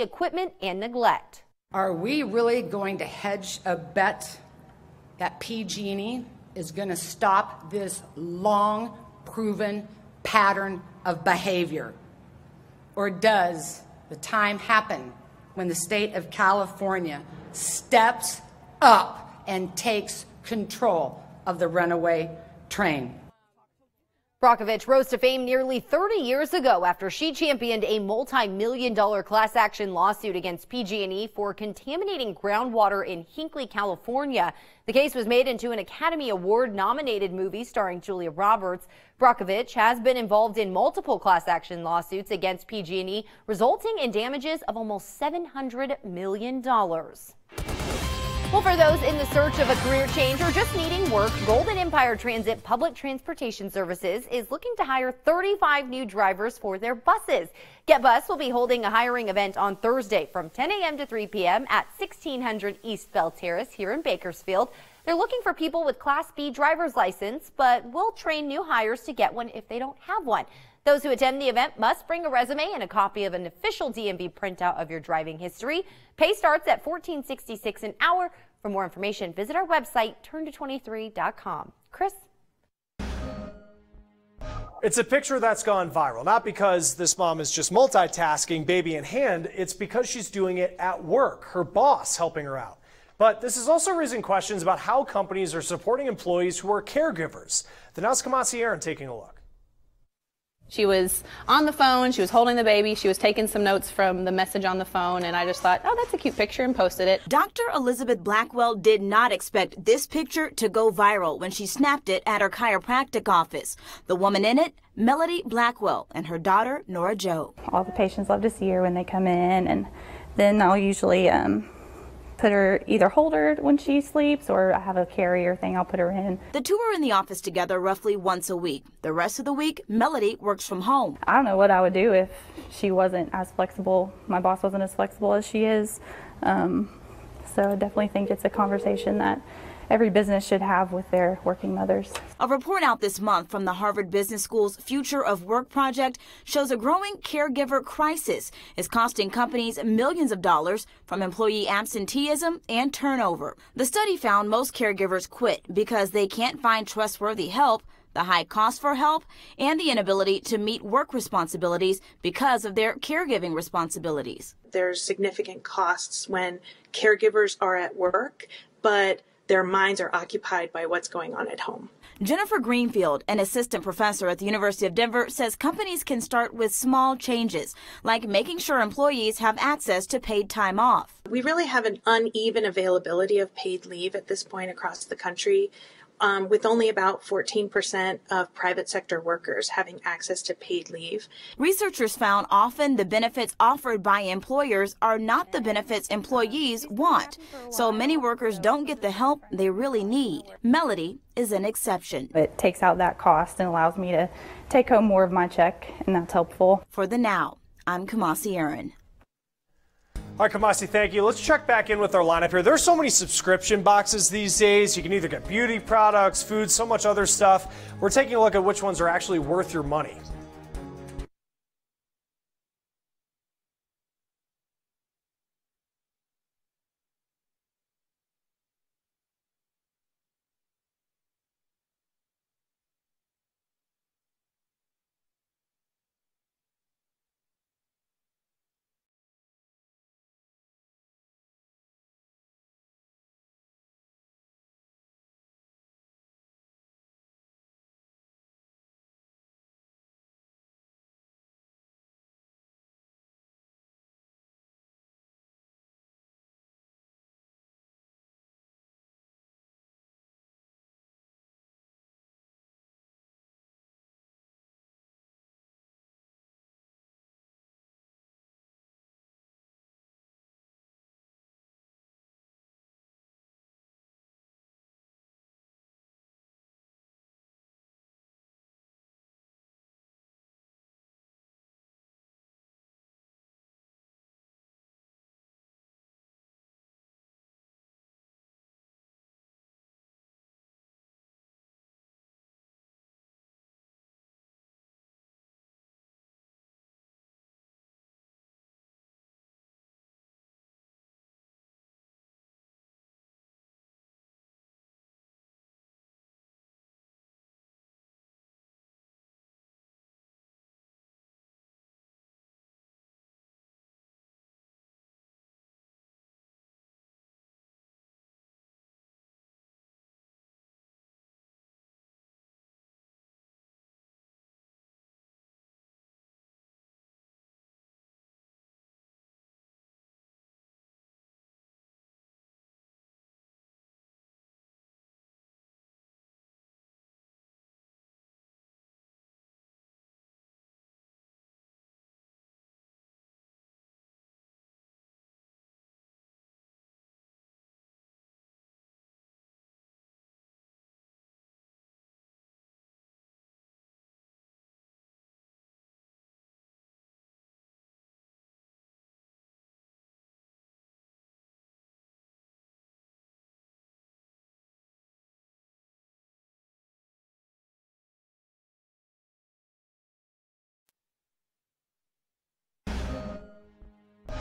equipment and neglect. Are we really going to hedge a bet that PG&E is going to stop this long proven pattern of behavior? Or does the time happen when the state of California steps up and takes control of the runaway train? Brockovich rose to fame nearly 30 years ago after she championed a multi-million-dollar class action lawsuit against PG&E for contaminating groundwater in Hinckley, California. The case was made into an Academy Award-nominated movie starring Julia Roberts. Brockovich has been involved in multiple class action lawsuits against PG&E, resulting in damages of almost $700 million. Well, for those in the search of a career change or just needing work, Golden Empire Transit Public Transportation Services is looking to hire 35 new drivers for their buses. Get Bus will be holding a hiring event on Thursday from 10 a.m. to 3 p.m. at 1600 East Bell Terrace here in Bakersfield. They're looking for people with Class B driver's license, but will train new hires to get one if they don't have one. Those who attend the event must bring a resume and a copy of an official DMV printout of your driving history. Pay starts at $14.66 an hour. For more information, visit our website, turnto23.com. Chris? It's a picture that's gone viral, not because this mom is just multitasking, baby in hand. It's because she's doing it at work, her boss helping her out. But this is also raising questions about how companies are supporting employees who are caregivers. The Now's Kamasi Aaron taking a look. She was on the phone, she was holding the baby, she was taking some notes from the message on the phone, and I just thought, oh, that's a cute picture, and posted it. Dr. Elizabeth Blackwell did not expect this picture to go viral when she snapped it at her chiropractic office. The woman in it, Melody Blackwell, and her daughter, Nora Jo. All the patients love to see her when they come in, and then I'll usually either hold her when she sleeps, or I have a carrier thing I'll put her in. The two are in the office together roughly once a week. The rest of the week, Melody works from home. I don't know what I would do if she wasn't as flexible, my boss wasn't as flexible as she is. So I definitely think it's a conversation that every business should have with their working mothers. A report out this month from the Harvard Business School's Future of Work project shows a growing caregiver crisis is costing companies millions of dollars from employee absenteeism and turnover. The study found most caregivers quit because they can't find trustworthy help, the high cost for help, and the inability to meet work responsibilities because of their caregiving responsibilities. There's significant costs when caregivers are at work, but their minds are occupied by what's going on at home. Jennifer Greenfield, an assistant professor at the University of Denver, says companies can start with small changes, like making sure employees have access to paid time off. We really have an uneven availability of paid leave at this point across the country, with only about 14% of private sector workers having access to paid leave. Researchers found often the benefits offered by employers are not the benefits employees want, so many workers don't get the help they really need. Melody is an exception. It takes out that cost and allows me to take home more of my check, and that's helpful. For the Now, I'm Kamasi Aaron. All right, Kamasi, thank you. Let's check back in with our lineup here. There's so many subscription boxes these days. You can either get beauty products, food, so much other stuff. We're taking a look at which ones are actually worth your money.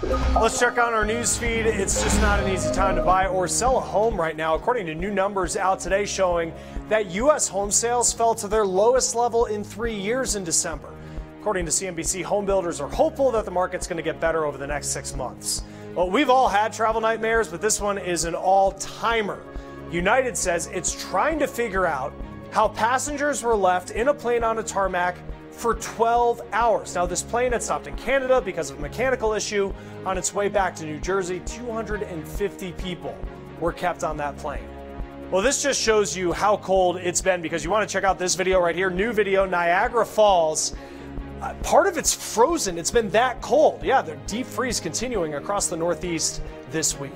Let's check on our news feed. It's just not an easy time to buy or sell a home right now, according to new numbers out today showing that U.S. home sales fell to their lowest level in 3 years in December. According to CNBC, home builders are hopeful that the market's going to get better over the next 6 months. Well, we've all had travel nightmares, but this one is an all-timer. United says it's trying to figure out how passengers were left in a plane on a tarmac for 12 hours. Now, this plane had stopped in Canada because of a mechanical issue. On its way back to New Jersey, 250 people were kept on that plane. Well, this just shows you how cold it's been, because you want to check out this video right here. New video, Niagara Falls. Part of it's frozen. It's been that cold. Yeah, the deep freeze continuing across the Northeast this week.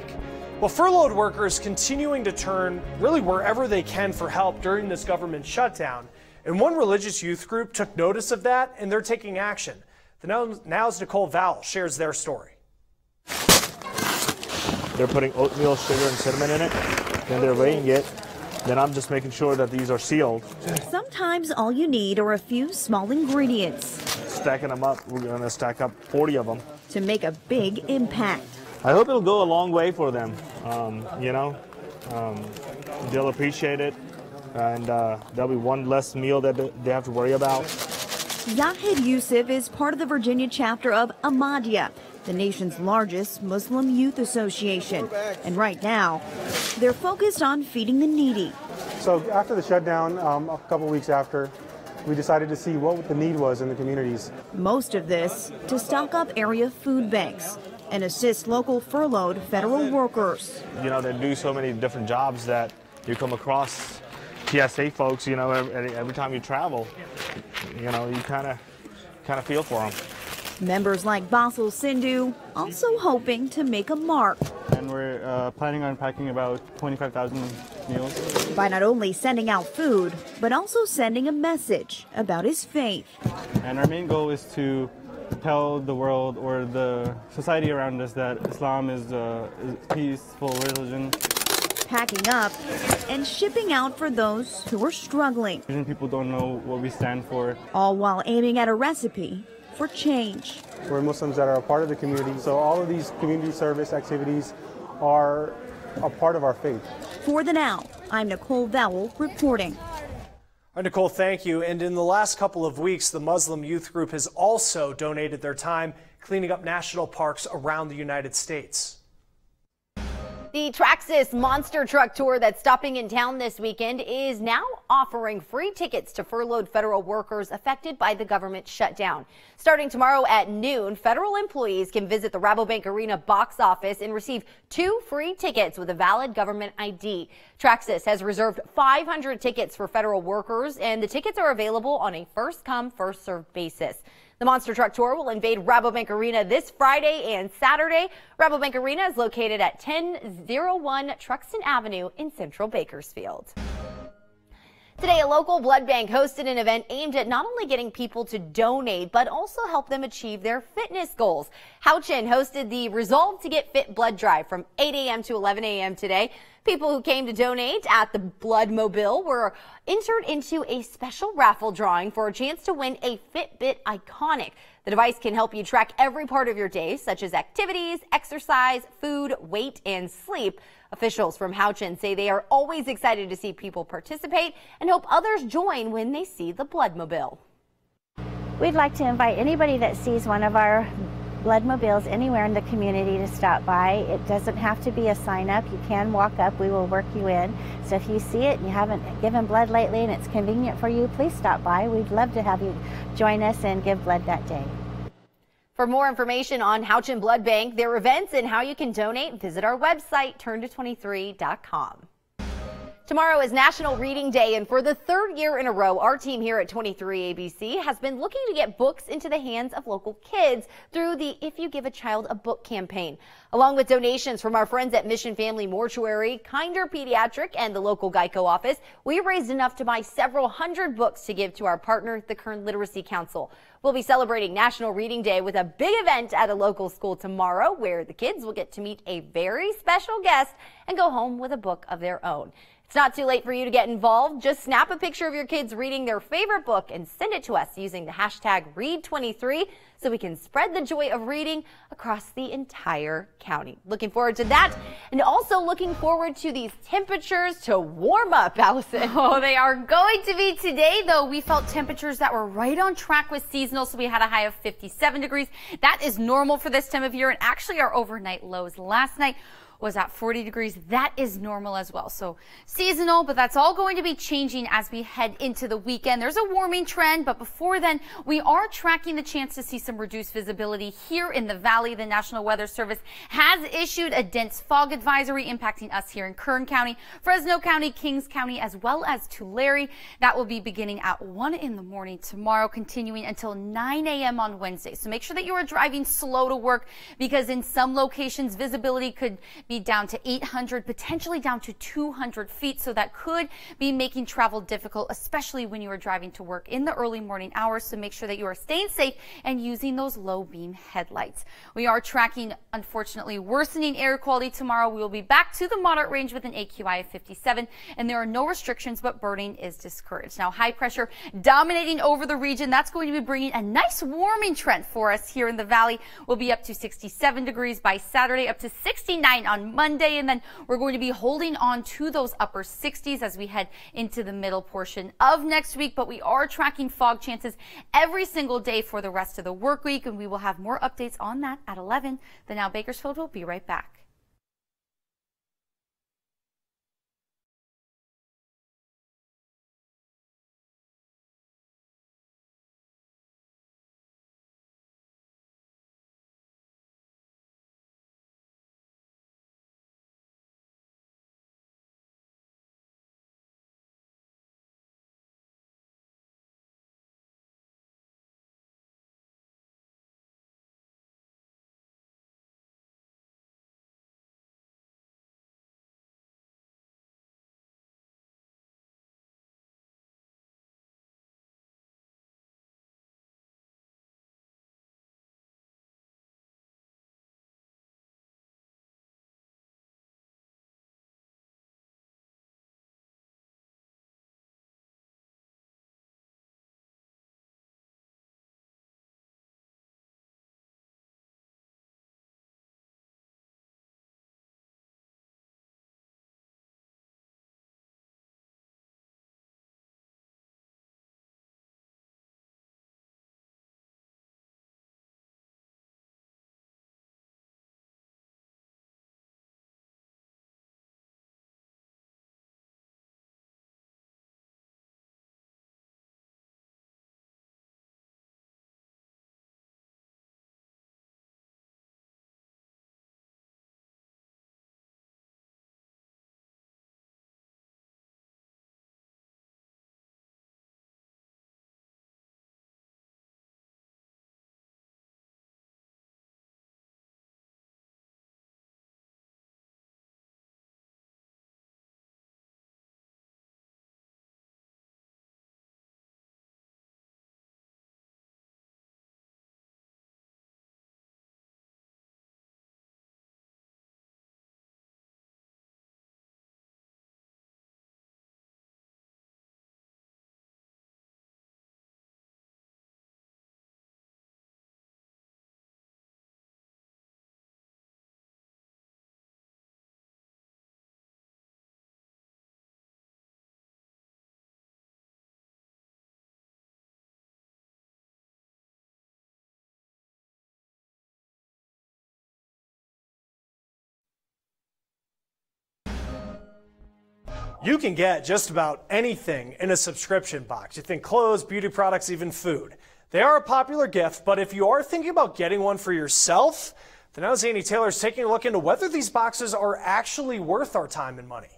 Well, furloughed workers continuing to turn really wherever they can for help during this government shutdown. And one religious youth group took notice of that, and they're taking action. Now's Nicole Vowell shares their story. They're putting oatmeal, sugar, and cinnamon in it. Then they're weighing it. Then I'm just making sure that these are sealed. Sometimes all you need are a few small ingredients. Stacking them up, we're going to stack up 40 of them. To make a big impact. I hope it'll go a long way for them. They'll appreciate it. And there'll be one less meal that they have to worry about. Zahid Yusuf is part of the Virginia chapter of Ahmadiyya, the nation's largest Muslim youth association. And right now, they're focused on feeding the needy. So after the shutdown, a couple weeks after, we decided to see what the need was in the communities. Most of this to stock up area food banks and assist local furloughed federal workers. They do so many different jobs that you come across TSA folks, every time you travel, you kind of feel for them. Members like Basil Sindhu also hoping to make a mark. And we're planning on packing about 25,000 meals. By not only sending out food, but also sending a message about his faith. And our main goal is to tell the world or the society around us that Islam is a peaceful religion. Packing up and shipping out for those who are struggling. People don't know what we stand for. All while aiming at a recipe for change. We're Muslims that are a part of the community, so all of these community service activities are a part of our faith. For the Now, I'm Nicole Vowell reporting. Nicole, thank you. And in the last couple of weeks, the Muslim Youth Group has also donated their time cleaning up national parks around the United States. The Traxxas Monster Truck Tour that's stopping in town this weekend is now offering free tickets to furloughed federal workers affected by the government shutdown. Starting tomorrow at noon, federal employees can visit the Rabobank Arena box office and receive 2 free tickets with a valid government ID. Traxxas has reserved 500 tickets for federal workers, and the tickets are available on a first-come, first-served basis. The Monster Truck Tour will invade Rabobank Arena this Friday and Saturday. Rabobank Arena is located at 1001 Truxton Avenue in central Bakersfield. Today, a local blood bank hosted an event aimed at not only getting people to donate, but also help them achieve their fitness goals. Houchin hosted the Resolve to Get Fit blood drive from 8 a.m. to 11 a.m. today. People who came to donate at the Blood Mobile were entered into a special raffle drawing for a chance to win a Fitbit Iconic. The device can help you track every part of your day, such as activities, exercise, food, weight, and sleep. Officials from Houchin say they are always excited to see people participate and hope others join when they see the Blood Mobile. We'd like to invite anybody that sees one of our blood mobiles anywhere in the community to stop by. It doesn't have to be a sign up. You can walk up. We will work you in. So if you see it and you haven't given blood lately and it's convenient for you, please stop by. We'd love to have you join us and give blood that day. For more information on Houchin Blood Bank, their events, and how you can donate, visit our website, turnto23.com. Tomorrow is National Reading Day, and for the 3rd year in a row, our team here at 23 ABC has been looking to get books into the hands of local kids through the If You Give a Child a Book campaign. Along with donations from our friends at Mission Family Mortuary, Kinder Pediatric, and the local Geico office, we raised enough to buy several hundred books to give to our partner, the Kern Literacy Council. We'll be celebrating National Reading Day with a big event at a local school tomorrow, where the kids will get to meet a very special guest and go home with a book of their own. It's not too late for you to get involved. Just snap a picture of your kids reading their favorite book and send it to us using the hashtag Read23 so we can spread the joy of reading across the entire county. Looking forward to that, and also looking forward to these temperatures to warm up, Allison. Oh, they are going to be today, though. We felt temperatures that were right on track with seasonal, so we had a high of 57 degrees. That is normal for this time of year, and actually our overnight lows last night was at 40 degrees. That is normal as well. So seasonal, but that's all going to be changing as we head into the weekend. There's a warming trend, but before then, we are tracking the chance to see some reduced visibility here in the valley. The National Weather Service has issued a dense fog advisory impacting us here in Kern County, Fresno County, Kings County, as well as Tulare. That will be beginning at 1 in the morning tomorrow, continuing until 9 a.m. on Wednesday. So make sure that you are driving slow to work, because in some locations, visibility could be down to 800, potentially down to 200 feet. So that could be making travel difficult, especially when you are driving to work in the early morning hours. So make sure that you are staying safe and using those low beam headlights. We are tracking, unfortunately, worsening air quality tomorrow. We will be back to the moderate range with an AQI of 57, and there are no restrictions, but birding is discouraged. Now, high pressure dominating over the region. That's going to be bringing a nice warming trend for us here in the valley. We'll be up to 67 degrees by Saturday, up to 69 on Monday, and then we're going to be holding on to those upper 60s as we head into the middle portion of next week. But we are tracking fog chances every single day for the rest of the work week, and we will have more updates on that at 11. The Now Bakersfield will be right back. You can get just about anything in a subscription box. You think clothes, beauty products, even food. They are a popular gift, but if you are thinking about getting one for yourself, then now Zany Taylor is taking a look into whether these boxes are actually worth our time and money.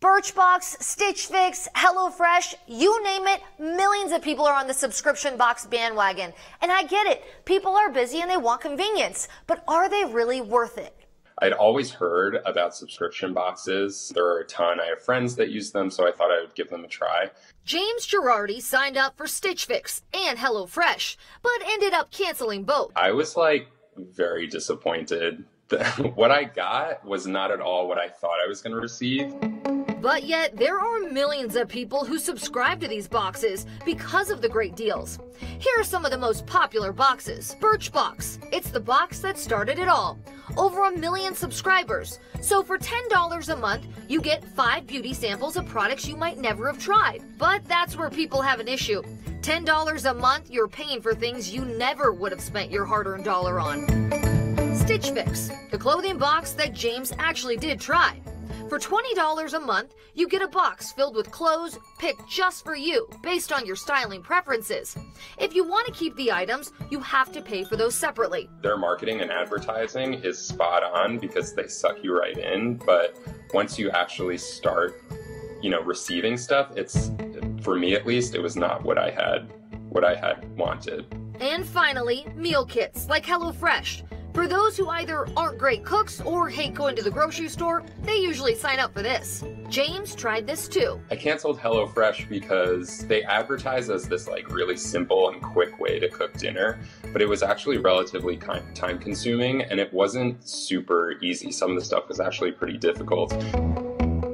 Birchbox, Stitch Fix, HelloFresh, you name it, millions of people are on the subscription box bandwagon. And I get it, people are busy and they want convenience, but are they really worth it? I'd always heard about subscription boxes. There are a ton. I have friends that use them, so I thought I would give them a try. James Girardi signed up for Stitch Fix and HelloFresh, but ended up canceling both. I was like very disappointed. What I got was not at all what I thought I was going to receive. But yet, there are millions of people who subscribe to these boxes because of the great deals. Here are some of the most popular boxes. Birchbox. It's the box that started it all. Over 1 million subscribers. So for $10 a month, you get 5 beauty samples of products you might never have tried. But that's where people have an issue. $10 a month, you're paying for things you never would have spent your hard-earned dollar on. Stitch Fix, the clothing box that James actually did try. For $20 a month, you get a box filled with clothes picked just for you, based on your styling preferences. If you want to keep the items, you have to pay for those separately. Their marketing and advertising is spot on because they suck you right in, but once you actually start, receiving stuff, it's, for me at least, it was not what I had wanted. And finally, meal kits like HelloFresh. For those who either aren't great cooks or hate going to the grocery store, they usually sign up for this. James tried this too. I canceled HelloFresh because they advertise as this really simple and quick way to cook dinner, but it was actually relatively time consuming and it wasn't super easy. Some of the stuff was actually pretty difficult.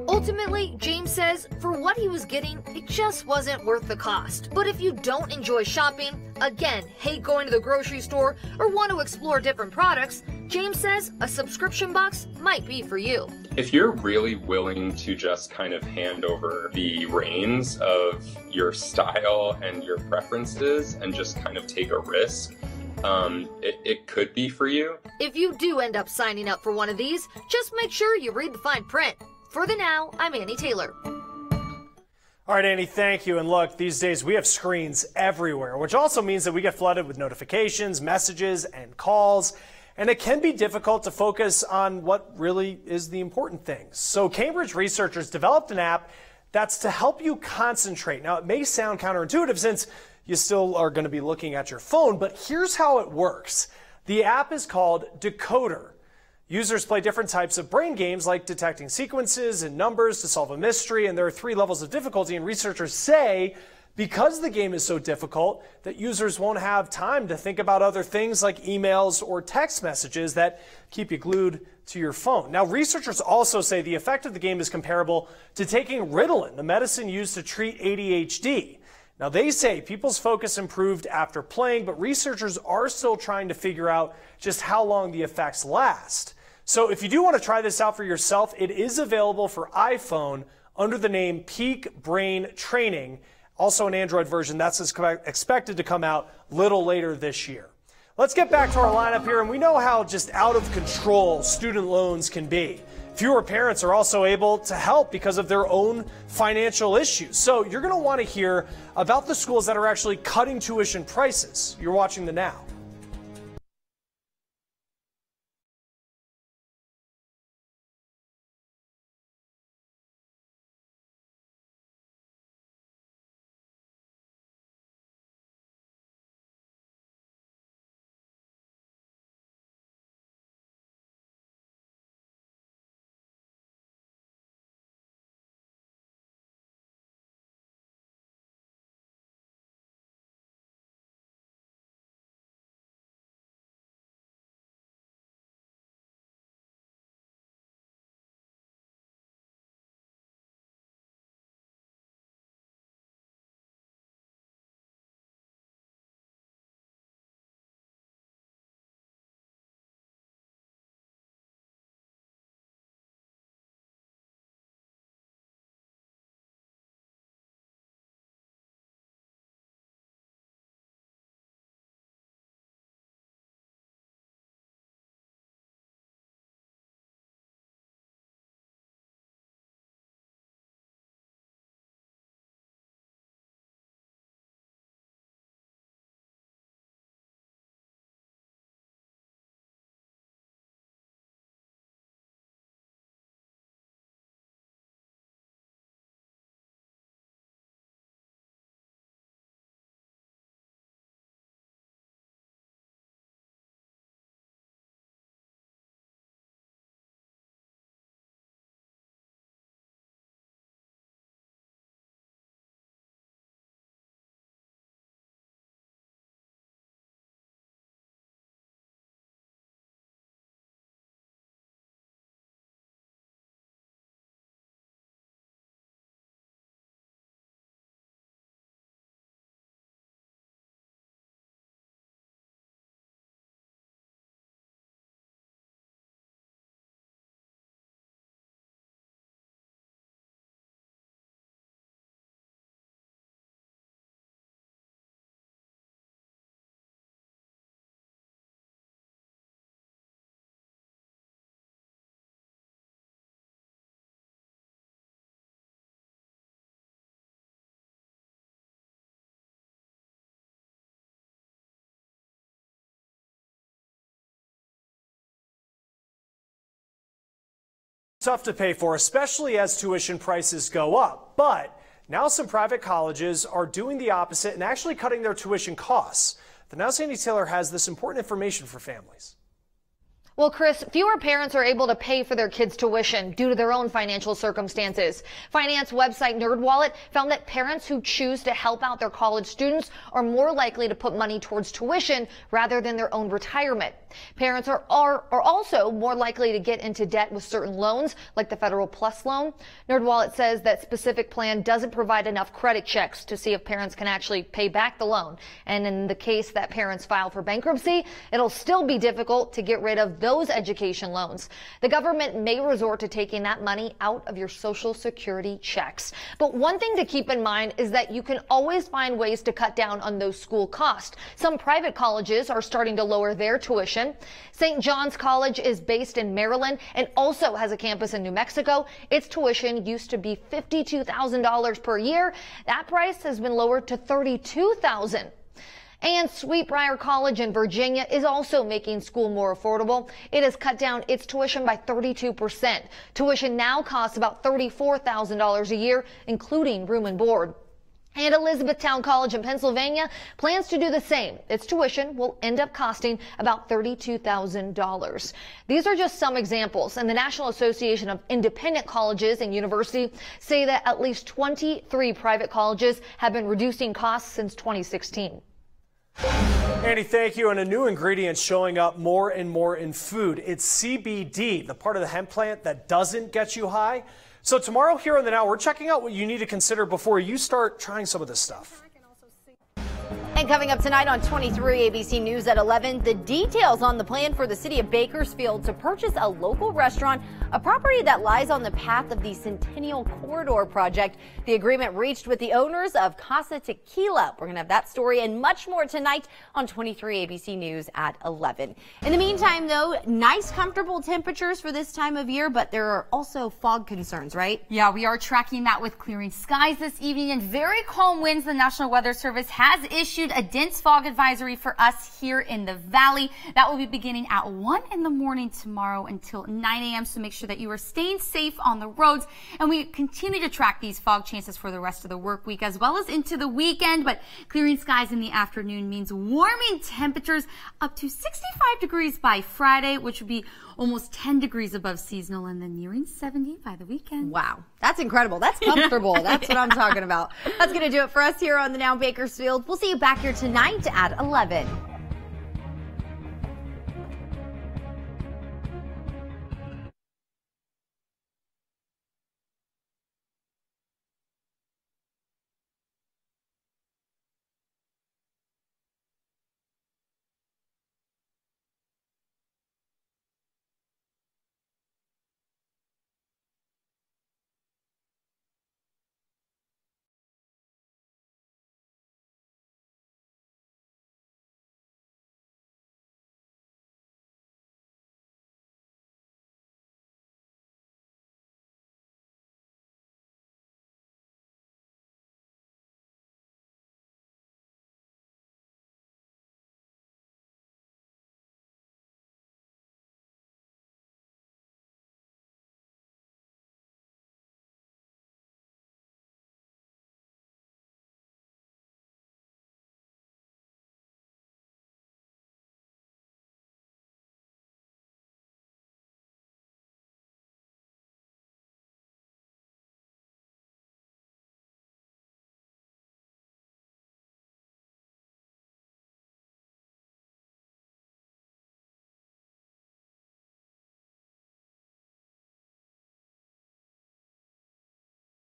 Ultimately, James says for what he was getting, it just wasn't worth the cost. But if you don't enjoy shopping, again, hate going to the grocery store, or want to explore different products, James says a subscription box might be for you. If you're really willing to just kind of hand over the reins of your style and your preferences and just kind of take a risk, it could be for you. If you do end up signing up for one of these, just make sure you read the fine print. For the now, I'm Annie Taylor. All right, Annie, thank you. And look, these days we have screens everywhere, which also means that we get flooded with notifications, messages, and calls. And it can be difficult to focus on what really is the important things. So Cambridge researchers developed an app that's to help you concentrate. Now, it may sound counterintuitive since you still are going to be looking at your phone, but here's how it works. The app is called Decoder. Users play different types of brain games like detecting sequences and numbers to solve a mystery, and there are 3 levels of difficulty, and researchers say because the game is so difficult that users won't have time to think about other things like emails or text messages that keep you glued to your phone. Now, researchers also say the effect of the game is comparable to taking Ritalin, the medicine used to treat ADHD. Now, they say people's focus improved after playing, but researchers are still trying to figure out just how long the effects last. So if you do want to try this out for yourself, it is available for iPhone under the name Peak Brain Training. Also an Android version that's expected to come out a little later this year. Let's get back to our lineup here, and we know how just out of control student loans can be. Fewer parents are also able to help because of their own financial issues. So you're going to want to hear about the schools that are actually cutting tuition prices. You're watching The Now. Tough to pay for, especially as tuition prices go up. But now some private colleges are doing the opposite and actually cutting their tuition costs. The Now Sandy Taylor has this important information for families. Well, Chris, fewer parents are able to pay for their kids' tuition due to their own financial circumstances. Finance website NerdWallet found that parents who choose to help out their college students are more likely to put money towards tuition rather than their own retirement. Parents are also more likely to get into debt with certain loans, like the Federal Plus loan. NerdWallet says that specific plan doesn't provide enough credit checks to see if parents can actually pay back the loan. And in the case that parents file for bankruptcy, it'll still be difficult to get rid of those education loans. The government may resort to taking that money out of your Social Security checks. But one thing to keep in mind is that you can always find ways to cut down on those school costs. Some private colleges are starting to lower their tuition. St. John's College is based in Maryland and also has a campus in New Mexico. Its tuition used to be $52,000 per year. That price has been lowered to $32,000. And Sweetbriar College in Virginia is also making school more affordable. It has cut down its tuition by 32%. Tuition now costs about $34,000 a year, including room and board. And Elizabethtown College in Pennsylvania plans to do the same. Its tuition will end up costing about $32,000. These are just some examples, and the National Association of Independent Colleges and Universities say that at least 23 private colleges have been reducing costs since 2016. Andy, thank you. And a new ingredient showing up more and more in food. It's CBD, the part of the hemp plant that doesn't get you high. So tomorrow here on The Now, we're checking out what you need to consider before you start trying some of this stuff. And coming up tonight on 23 ABC News at 11, the details on the plan for the city of Bakersfield to purchase a local restaurant, a property that lies on the path of the Centennial Corridor project. The agreement reached with the owners of Casa Tequila. We're going to have that story and much more tonight on 23 ABC News at 11. In the meantime, though, nice, comfortable temperatures for this time of year, but there are also fog concerns, right? Yeah, we are tracking that with clearing skies this evening and very calm winds. The National Weather Service has issued a dense fog advisory for us here in the valley. That will be beginning at 1 in the morning tomorrow until 9 a.m. So make sure that you are staying safe on the roads. And we continue to track these fog chances for the rest of the work week as well as into the weekend. But clearing skies in the afternoon means warming temperatures up to 65 degrees by Friday, which would be almost 10 degrees above seasonal, and then nearing 70 by the weekend. Wow. That's incredible. That's comfortable. That's what I'm talking about. That's going to do it for us here on The Now Bakersfield. We'll see you back here tonight at 11.